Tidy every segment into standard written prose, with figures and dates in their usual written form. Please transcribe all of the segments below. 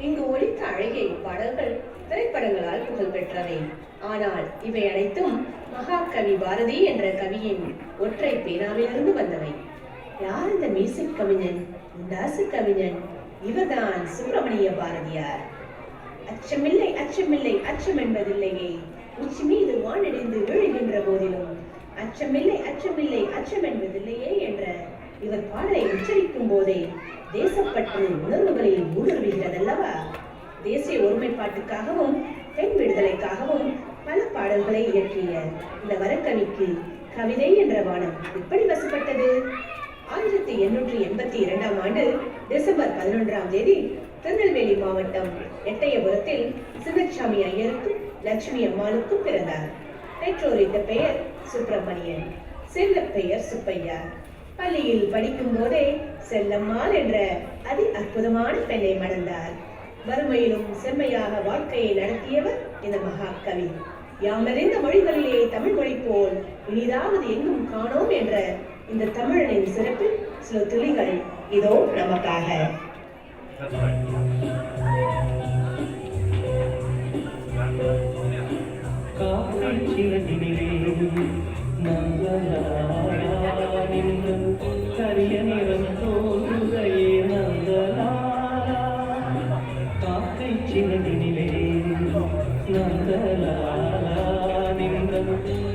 இங்கு ஒலித்த அழகிய பாடல்கள் திரைப்படங்களால் புகழ் பெற்றவை. ஆனால் இவை அனைத்தும் மகாகவி பாரதி என்ற கவியின் ஒற்றை பேனாவிலிருந்து வந்தவை. யார் இந்த மியூசிக் கவிஞன், உண்டாசு கவிஞன்? இவர்தான் சுப்பிரமணிய பாரதியார். அச்சமில்லை அச்சமில்லை அச்சம் என்பதில்லையே, உச்சி மீது வானிடிந்து விழுகின்ற போதிலும் அச்சமில்லை அச்சமில்லை அச்சம் என்பதில்லையே என்ற இவர் பாடலை உச்சரிக்கும் போதே தேசப்பற்று உணர்வுகளில் ஊடுருவுகிறதல்லவா? தேசிய ஒருமைப்பாட்டுக்காகவும் பெண் விடுதலைக்காகவும் பல பாடல்களை இயற்றிய இந்த வரக்கவிக்கு கவிதை என்ற வானம் எப்படி வசப்பட்டது? 1882 ஆண்டு டிசம்பர் 11ஆம் தேதி திருநெல்வேலி மாவட்டம் எட்டயபுரத்தில் சின்னசாமி ஐயருக்கும் லட்சுமி அம்மாளுக்கும் பிறந்தார். பெற்றோரிட்ட பெயர் சுப்பிரமணியன், செல்ல பெயர் சுப்பையா. பள்ளியில் படிக்கும் போதே செல்லம்மாள் என்ற அதி அற்புதமான பெண்ணை மணந்தார். வறுமையிலும் செம்மையாக வாழ்க்கையை நடத்தியவர் இந்த மகாகவி. யாமறிந்த மொழிகளிலே தமிழ் மொழி போல் இனிதாவது எங்கும் காணோம் என்ற இந்த தமிழனின் சிறப்பில் சில துளிகள் இதோ நமக்காக. கரிய நிறம் தோன்றுதையே நந்தலாலா, காக்கை சிறகினிலே நந்தலாலா நின்றும்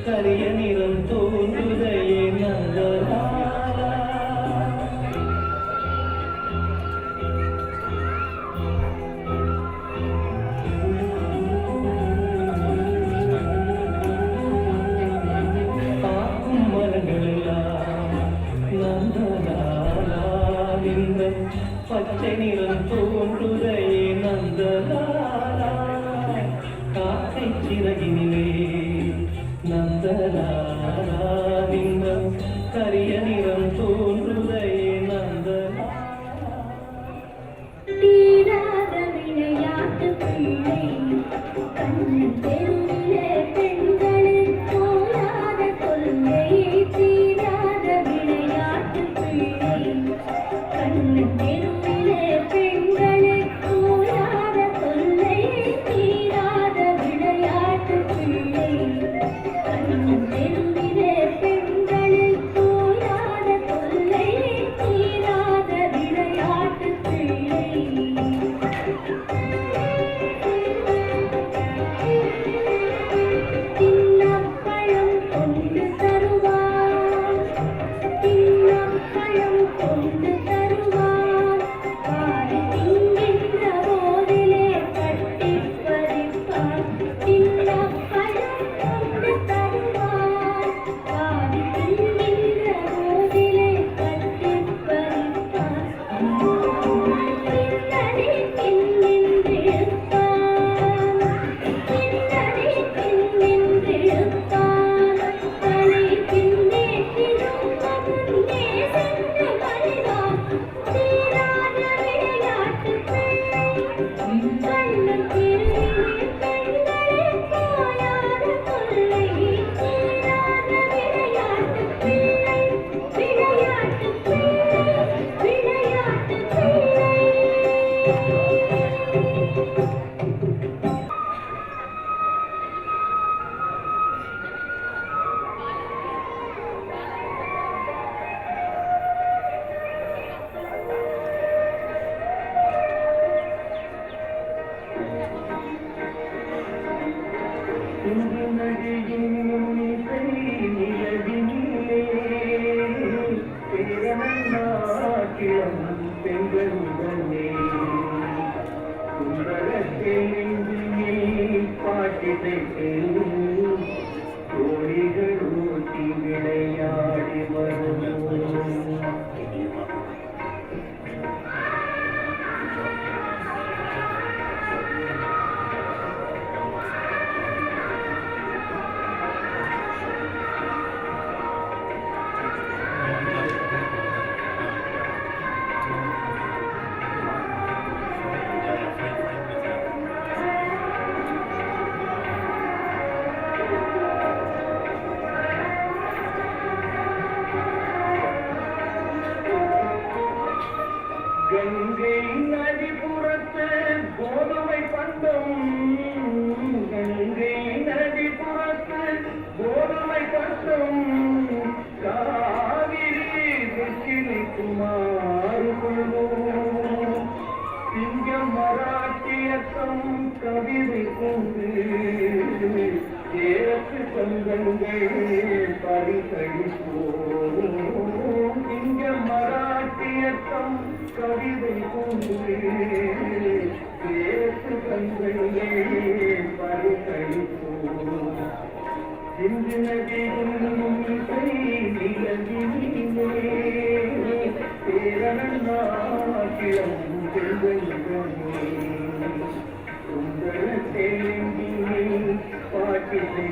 கரிய நிறம் தோன்றுதையே நந்தலாலா. பச்சை நிறம் தோன்றுதையே நந்தலாலா, காக்கை சிறகினிலே நந்தலாலா நின்றும் கரிய நிறம் தோன்றுதையே நந்தலாலா. தீராத விளையாட்டு பிள்ளை கண்ணன் தெருவிலே பெண்களின் போராத கொள்கை. தீராத விளையாட்டு பிள்ளை கண்ணன் தெருவிலே பெண்களின் போராத கொள்கை. தீராத விளையாட்டு பிள்ளை கண்ணன் தெருவிலே பெண்களின் போராத கொள்கை. தீராத விளையாட்டு பிள்ளை. தின்னப்பழம் கொண்டு தருவார், தின்னப்பழம் கொண்டு தருவார். பாதி தின்கின்ற போதிலே கட்டிப் பறிப்பார். தின்னப்பழம் கொண்டு தருவார், பாதி தின்கின்ற போதிலே கட்டிப் பறிப்பார். பின்னடி பின்னின்றிருப்பார், பின்னடி பின்னின்றிருப்பார். தலை பின்னே திரும்ப முன்னே சென்று வருவார். தீராத விளையாட்டு பிள்ளை கண்ணன் தெருவிலே பெண்களே போயாத கொள்ளை. தீராத விளையாட்டு பிள்ளை, விளையாட்டு பிள்ளை, விளையாட்டு பிள்ளை. பெண்களுடனே பாட்டிசைத்து தோழிகள் ஊட்டி விளையாடி வரும். கங்கை நதிபுறத்து கோதுமை பண்டம் கங்கை நதிபுறத்து கோதுமை பண்டம் காவிரி வெற்றிலை குமாறு கொள்வோம் சிங்கம் மராட்டியத்தம் கவிதை கொண்டு தேசத்து சங்கங்கள் பரிசளிப்போம் சிங்கம் மராட்டியத்தம் கவிதை கொண்டு தேசத்து சங்கங்கள் பரிசளிப்போம் சிந்து நதியும் நிலவிலே பேரணம் நாட்டியம் செல்வங்களே சுந்தர தேங்கி பாட்டிலை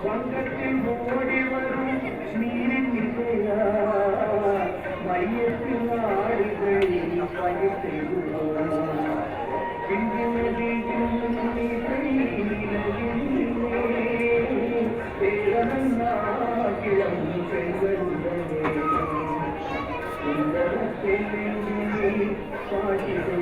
வங்கத்தில் ஓடி வரும் நீரின் இசையா மையத்தில் ஆடுகளில் பயிர்த்தெழுவோம் சிந்து நதியும் பேரணம் நாட்டியம் செல்வங்களே சுந்தர தேங்கி பாட்டிலை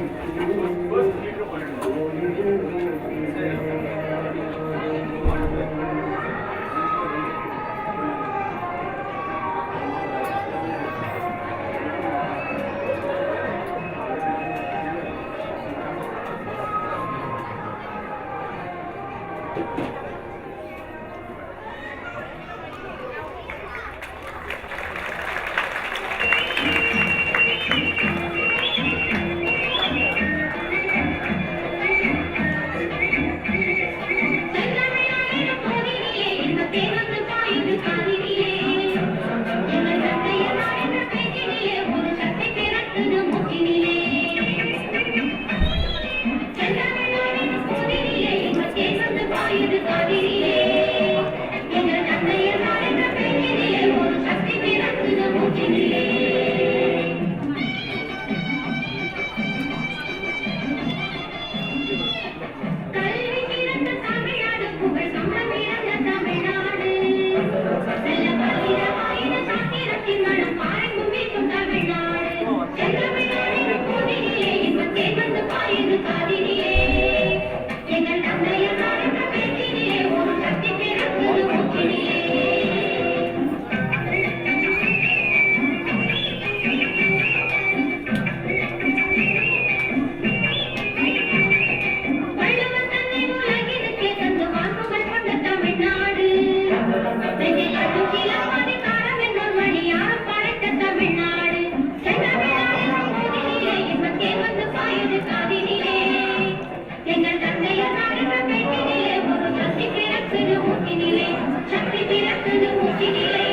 சக்தி பிறக்குது மூச்சினிலே